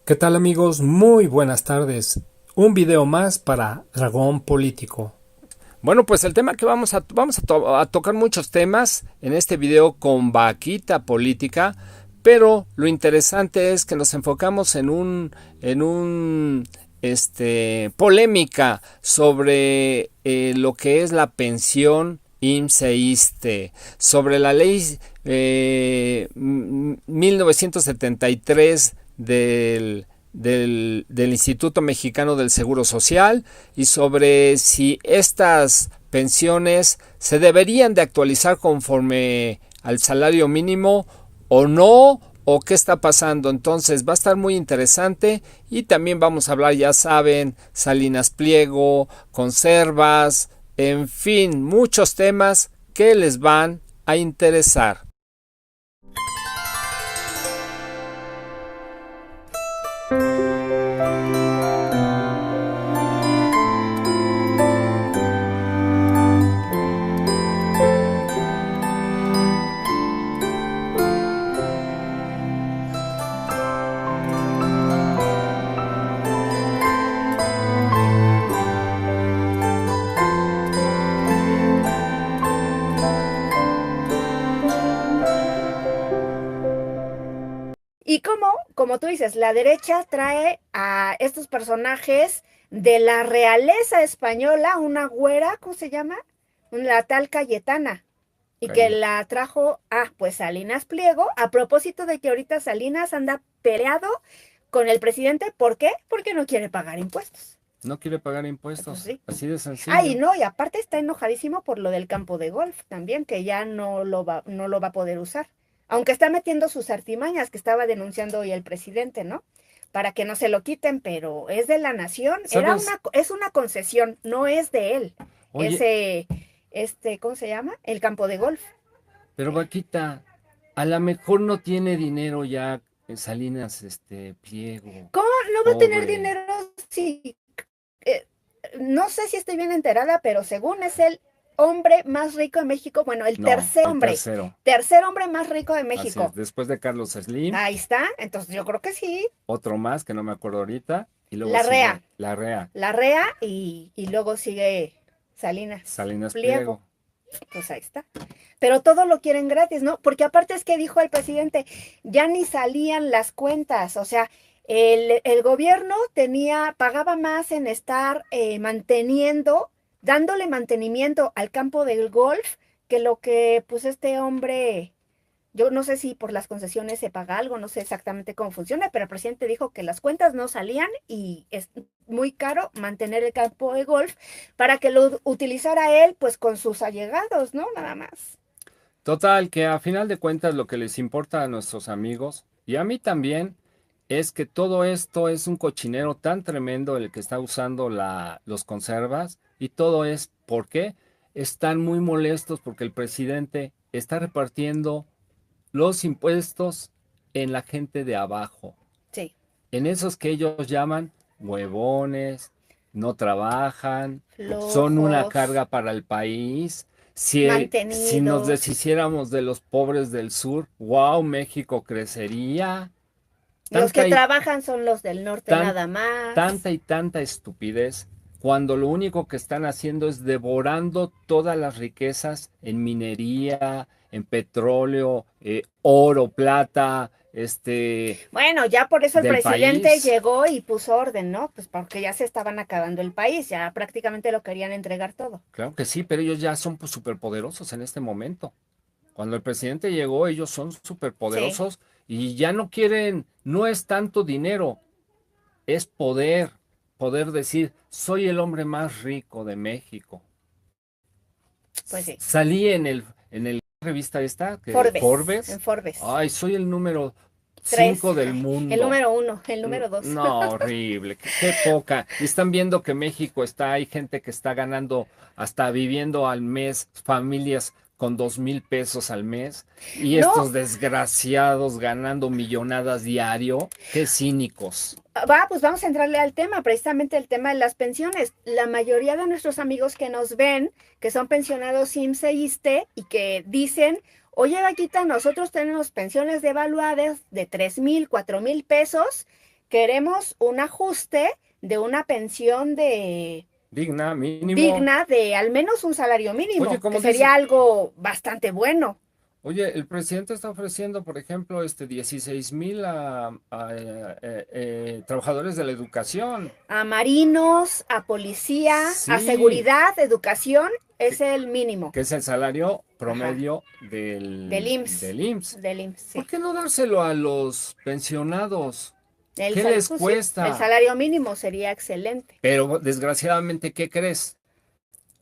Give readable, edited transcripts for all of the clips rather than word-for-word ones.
¿Qué tal amigos? Muy buenas tardes. Un video más para Dragón Político. Bueno, pues el tema que vamos a tocar muchos temas en este video con vaquita política, pero lo interesante es que nos enfocamos en polémica sobre lo que es la pensión IMSS-ISSSTE, sobre la ley 1973 del Instituto Mexicano del Seguro Social y sobre si estas pensiones se deberían de actualizar conforme al salario mínimo o no, o qué está pasando. Entonces va a estar muy interesante y también vamos a hablar, ya saben, Salinas Pliego, conservas, en fin, muchos temas que les van a interesar. Y como tú dices, la derecha trae a estos personajes de la realeza española, una güera, ¿cómo se llama? La tal Cayetana. Y que la trajo pues Salinas Pliego, a propósito de que ahorita Salinas anda peleado con el presidente. ¿Por qué? Porque no quiere pagar impuestos. No quiere pagar impuestos, Pues sí. así de sencillo. Y no, y aparte está enojadísimo por lo del campo de golf también, que ya no lo va a poder usar. Aunque está metiendo sus artimañas que estaba denunciando hoy el presidente, ¿no? Para que no se lo quiten, pero es de la nación. Es una concesión, no es de él. Oye, ¿Cómo se llama? El campo de golf. pero Vaquita, a lo mejor no tiene dinero ya Salinas Pliego. ¿Cómo no va a tener Pobre. dinero si eh, no sé si estoy bien enterada, pero según es el hombre más rico de México, bueno, el No, tercer el hombre, tercero. tercer hombre más rico de Así es, México. después de Carlos Slim, Ahí está, entonces yo creo que sí. otro más que no me acuerdo ahorita, y luego La REA, sigue la REA, la REA y luego sigue Salinas Salinas Pliego. Pliego. Pues ahí está. Pero todo lo quieren gratis, ¿no? Porque aparte es que dijo el presidente, ya ni salían las cuentas, o sea, el gobierno pagaba más en estar dándole mantenimiento al campo del golf, que lo que pues este hombre, yo no sé si por las concesiones se paga algo, no sé exactamente cómo funciona, pero el presidente dijo que las cuentas no salían y es muy caro mantener el campo de golf para que lo utilizara él pues con sus allegados, ¿no? Nada más. Total, que a final de cuentas lo que les importa a nuestros amigos y a mí también es que todo esto es un cochinero tan tremendo el que está usando los conservas y todo es porque están muy molestos porque el presidente está repartiendo los impuestos en la gente de abajo, Sí. en esos que ellos llaman huevones, no trabajan, son una Flojos, carga para el país. Si nos mantenidos. deshiciéramos de los pobres del sur, wow, México crecería. Los que Tanta y trabajan son los del norte tan, nada más. tanta y tanta estupidez, cuando lo único que están haciendo es devorando todas las riquezas en minería, en petróleo, oro, plata, Bueno, ya por eso el del presidente país. llegó y puso orden, ¿no? Pues porque ya se estaban acabando el país, ya prácticamente lo querían entregar todo. Claro que sí, pero ellos ya son pues, superpoderosos en este momento. Cuando el presidente llegó, ellos son Sí. superpoderosos y ya no quieren, no es tanto dinero, es poder, poder decir, soy el hombre más rico de México. Pues sí. Salí en el revista esta, que Forbes, en Forbes, Forbes. ay, soy el número Tres. 5 del El mundo. número uno, el número dos. No, horrible, qué poca. Y están viendo que México hay gente que está ganando, hasta viviendo al mes, familias con 2,000 pesos al mes, y No, estos desgraciados ganando millonadas diario, qué cínicos. pues vamos a entrarle al tema, precisamente el tema de las pensiones. La mayoría de nuestros amigos que nos ven, que son pensionados IMSS e ISSSTE y que dicen, oye, Vaquita, nosotros tenemos pensiones devaluadas de 3,000, 4,000 pesos queremos un ajuste de una pensión Digna, mínimo. digna de al menos un salario mínimo, Oye, que sería algo bastante bueno. Oye, el presidente está ofreciendo, por ejemplo, 16,000 a trabajadores de la educación. A marinos, a policía, a Sí, seguridad, educación, es que, el mínimo. que es el salario Ajá. promedio Del IMSS. del IMSS. Del IMSS, ¿Por sí. qué no dárselo a los pensionados? El, ¿Qué les pues sí, el cuesta? salario mínimo sería excelente. Pero desgraciadamente, ¿qué crees?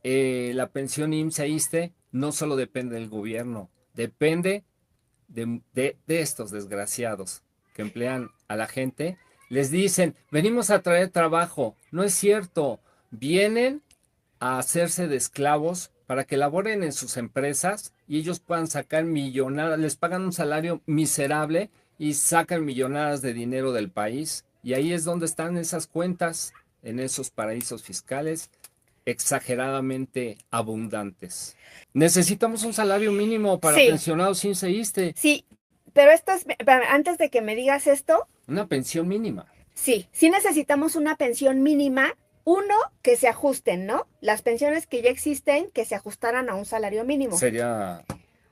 La pensión IMSS e ISSSTE no solo depende del gobierno, depende de estos desgraciados que emplean a la gente. Les dicen, venimos a traer trabajo. No es cierto. Vienen a hacerse de esclavos para que laboren en sus empresas y ellos puedan sacar millonadas. Les pagan un salario miserable y sacan millonadas de dinero del país. Y ahí es donde están esas cuentas, en esos paraísos fiscales exageradamente abundantes. Necesitamos un salario mínimo para Sí, pensionados sin seíste, sí, pero esto es, antes de que me digas esto, una pensión mínima. sí necesitamos una pensión mínima, uno, que se ajusten, ¿no? Las pensiones que ya existen, que se ajustaran a un salario mínimo. Sería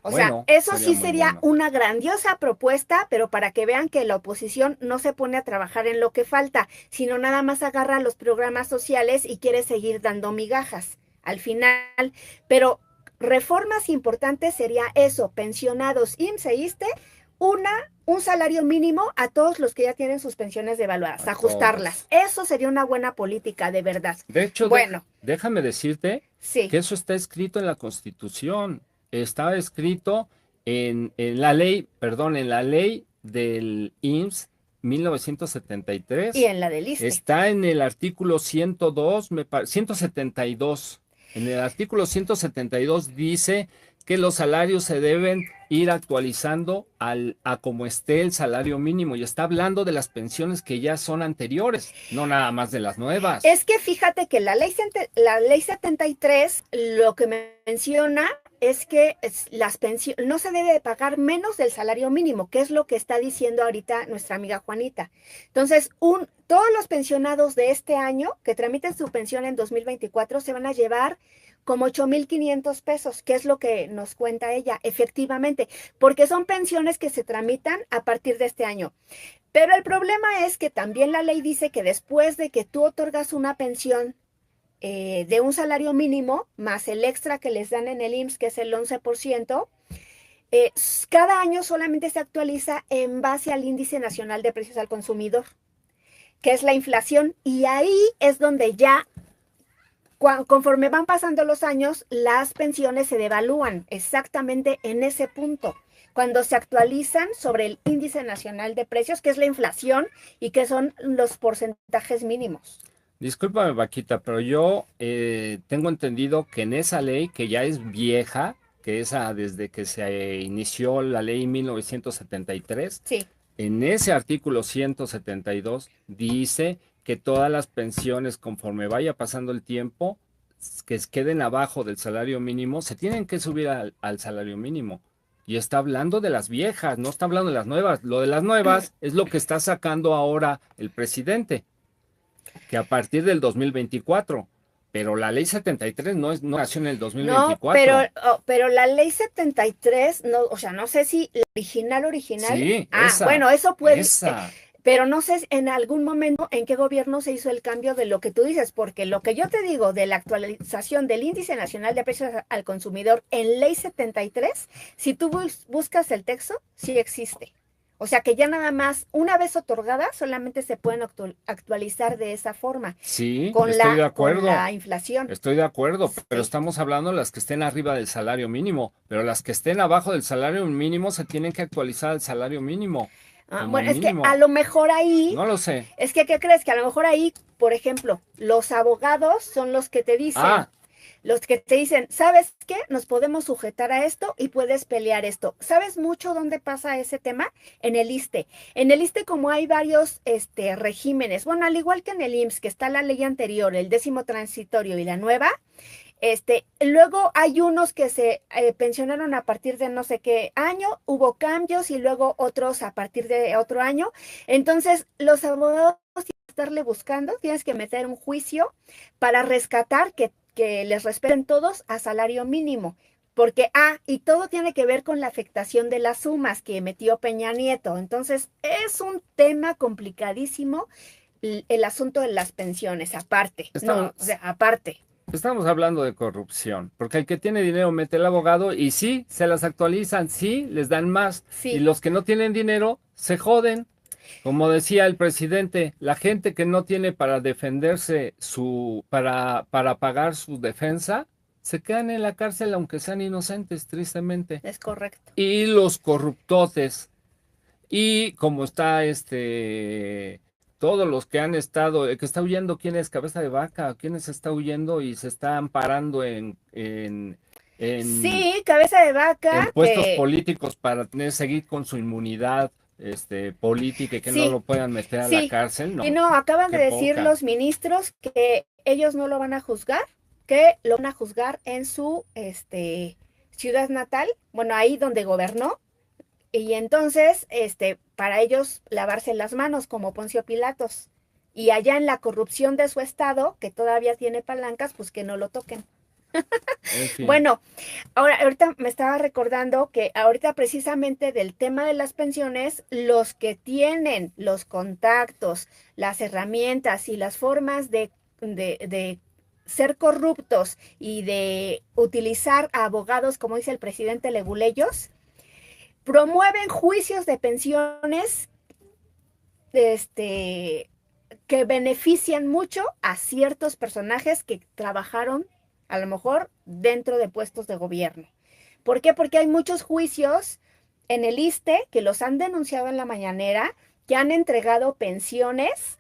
O sea, bueno, eso sería sí muy sería bueno. una grandiosa propuesta, pero para que vean que la oposición no se pone a trabajar en lo que falta, sino nada más agarra los programas sociales y quiere seguir dando migajas al final. Pero reformas importantes sería eso, pensionados, IMSS e ISSSTE, un salario mínimo a todos los que ya tienen sus pensiones devaluadas, A ajustarlas. todos. Eso sería una buena política, de verdad. De hecho, Bueno, déjame decirte sí, que eso está escrito en la Constitución. Está escrito en la ley, perdón, en la ley del IMSS y 1973. en la del ISSSTE. Está en el artículo 102, 172. En el artículo 172 dice que los salarios se deben ir actualizando a como esté el salario mínimo y está hablando de las pensiones que ya son anteriores, no nada más de las nuevas. Es que fíjate que la ley 73 lo que menciona es que las pensiones no se debe de pagar menos del salario mínimo, que es lo que está diciendo ahorita nuestra amiga Juanita. Entonces, todos los pensionados de este año que tramiten su pensión en 2024 se van a llevar como 8,500 pesos, que es lo que nos cuenta ella, efectivamente, porque son pensiones que se tramitan a partir de este año. Pero el problema es que también la ley dice que después de que tú otorgas una pensión de un salario mínimo, más el extra que les dan en el IMSS, que es el 11%, cada año solamente se actualiza en base al índice nacional de precios al consumidor, que es la inflación, y ahí es donde ya, conforme van pasando los años, las pensiones se devalúan exactamente en ese punto, cuando se actualizan sobre el índice nacional de precios, que es la inflación y que son los porcentajes mínimos. Discúlpame, Vaquita, pero yo tengo entendido que en esa ley, que ya es vieja, que esa desde que se inició la ley 1973, Sí. en ese artículo 172 dice que todas las pensiones, conforme vaya pasando el tiempo, que queden abajo del salario mínimo, se tienen que subir al salario mínimo. Y está hablando de las viejas, no está hablando de las nuevas. Lo de las nuevas es lo que está sacando ahora el presidente, que a partir del 2024, pero la ley 73 no nació en el No, 2024. pero la ley 73, no, o sea, no sé si la original. Sí, Ah, bueno, eso puede, esa. pero no sé en algún momento en qué gobierno se hizo el cambio de lo que tú dices, porque lo que yo te digo de la actualización del Índice Nacional de Precios al Consumidor en ley 73, si tú buscas el texto, sí existe. O sea que ya nada más, una vez otorgada, solamente se pueden actualizar de esa forma, Sí, con estoy de con acuerdo. la inflación. Estoy de acuerdo, pero Sí. estamos hablando de las que estén arriba del salario mínimo, pero las que estén abajo del salario mínimo se tienen que actualizar al salario mínimo, como Bueno, es que a mínimo. lo mejor ahí, No lo sé. es que, ¿qué crees? Que a lo mejor ahí, por ejemplo, los abogados son Ah, los que te dicen, ¿sabes qué? Nos podemos sujetar a esto y puedes pelear esto. ¿Sabes mucho dónde pasa ese tema? En el ISSSTE. En el ISSSTE, como hay varios regímenes, bueno, al igual que en el IMSS, que está la ley anterior, el 10º transitorio y la nueva, Luego hay unos que se pensionaron a partir de no sé qué año, hubo cambios y luego otros a partir de otro año. Entonces, los abogados tienes que estarle buscando, tienes que meter un juicio para rescatar que les respeten todos a salario mínimo. Porque, y todo tiene que ver con la afectación de las sumas que metió Peña Nieto. Entonces, es un tema complicadísimo el asunto de las pensiones, aparte. No, o sea, aparte. Estamos hablando de corrupción, porque el que tiene dinero mete el abogado y sí, se las actualizan, sí, les dan más. Sí. Y los que no tienen dinero se joden. Como decía el presidente, la gente que no tiene para defenderse para pagar su defensa, se quedan en la cárcel aunque sean inocentes, tristemente. Es correcto. Y los corruptotes, y como está todos los que han estado, el que está huyendo, ¿quién es? Cabeza de Vaca, ¿quiénes está huyendo y se está amparando sí, Cabeza de Vaca, en puestos políticos para seguir con su inmunidad política y que no lo puedan meter a la cárcel? No, y no, acaban de decir los ministros que ellos no lo van a juzgar, que lo van a juzgar en su ciudad natal, bueno, ahí donde gobernó. Y entonces, para ellos lavarse las manos como Poncio Pilatos. Y allá en la corrupción de su estado, que todavía tiene palancas, pues que no lo toquen. En fin. Bueno, ahorita me estaba recordando que ahorita precisamente del tema de las pensiones, los que tienen los contactos, las herramientas y las formas de ser corruptos y de utilizar a abogados, como dice el presidente Leguleyos, promueven juicios de pensiones que benefician mucho a ciertos personajes que trabajaron a lo mejor dentro de puestos de gobierno. ¿Por qué? Porque hay muchos juicios en el ISSSTE que los han denunciado en la mañanera, que han entregado pensiones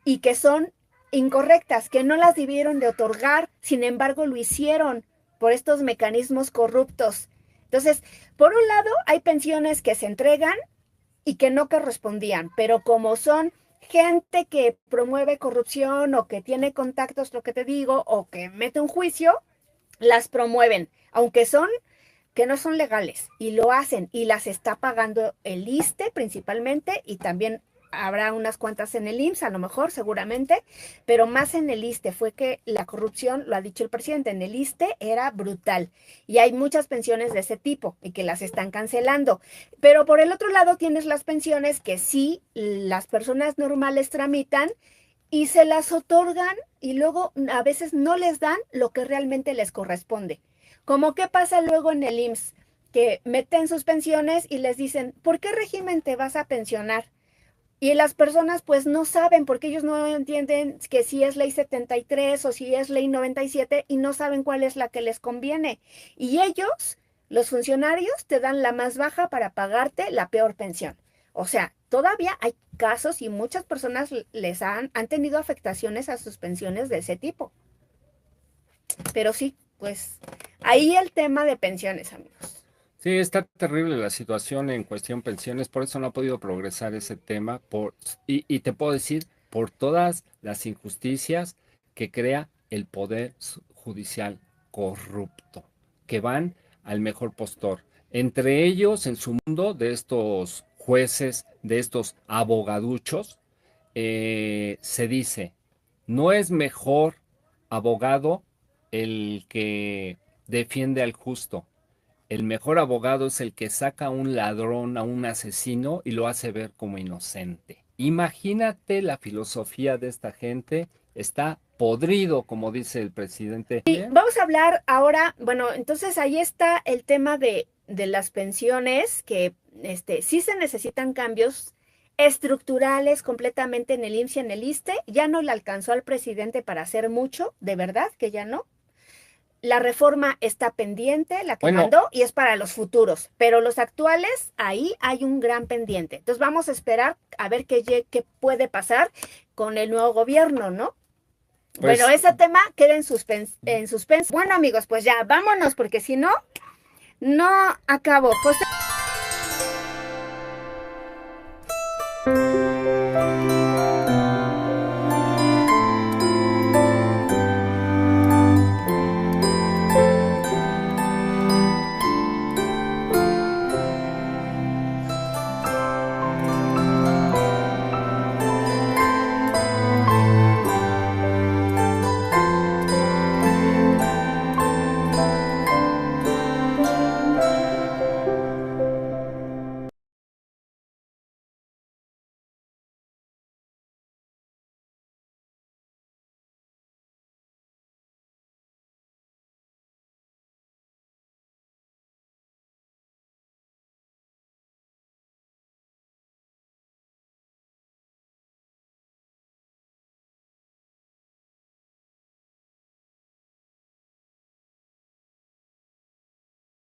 y que son incorrectas, que no las debieron de otorgar, sin embargo lo hicieron por estos mecanismos corruptos. Entonces, por un lado, hay pensiones que se entregan y que no correspondían, pero como son gente que promueve corrupción o que tiene contactos, lo que te digo, o que mete un juicio, las promueven, aunque que no son legales, y lo hacen, y las está pagando el ISSSTE principalmente, y también habrá unas cuantas en el IMSS, a lo mejor, seguramente, pero más en el ISSSTE. Fue que la corrupción, lo ha dicho el presidente, en el ISSSTE era brutal. Y hay muchas pensiones de ese tipo y que las están cancelando. Pero por el otro lado tienes las pensiones que sí las personas normales tramitan y se las otorgan y luego a veces no les dan lo que realmente les corresponde. Como qué pasa luego en el IMSS, que meten sus pensiones y les dicen, ¿por qué régimen te vas a pensionar? Y las personas pues no saben, porque ellos no entienden que si es ley 73 o si es ley 97 y no saben cuál es la que les conviene. Y ellos, los funcionarios, te dan la más baja para pagarte la peor pensión. O sea, todavía hay casos y muchas personas les han tenido afectaciones a sus pensiones de ese tipo. Pero sí, pues ahí el tema de pensiones, amigos. Sí, está terrible la situación en cuestión pensiones, por eso no ha podido progresar ese tema, y te puedo decir, por todas las injusticias que crea el poder judicial corrupto, que van al mejor postor. Entre ellos, en su mundo, de estos jueces, de estos abogaduchos, se dice, no es mejor abogado el que defiende al justo. El mejor abogado es el que saca a un ladrón, a un asesino y lo hace ver como inocente. Imagínate la filosofía de esta gente. Está podrido, como dice el presidente. Y vamos a hablar ahora, bueno, entonces ahí está el tema de las pensiones, que sí se necesitan cambios estructurales completamente en el IMSS y en el ISSSTE. Ya no le alcanzó al presidente para hacer mucho, de verdad que ya no. La reforma está pendiente, la que mandó, y es para los futuros, pero los actuales, ahí hay un gran pendiente. Entonces vamos a esperar a ver qué puede pasar con el nuevo gobierno, ¿no? Pues, bueno, ese tema queda en suspenso. Bueno, amigos, pues ya vámonos, porque si no, no acabo. José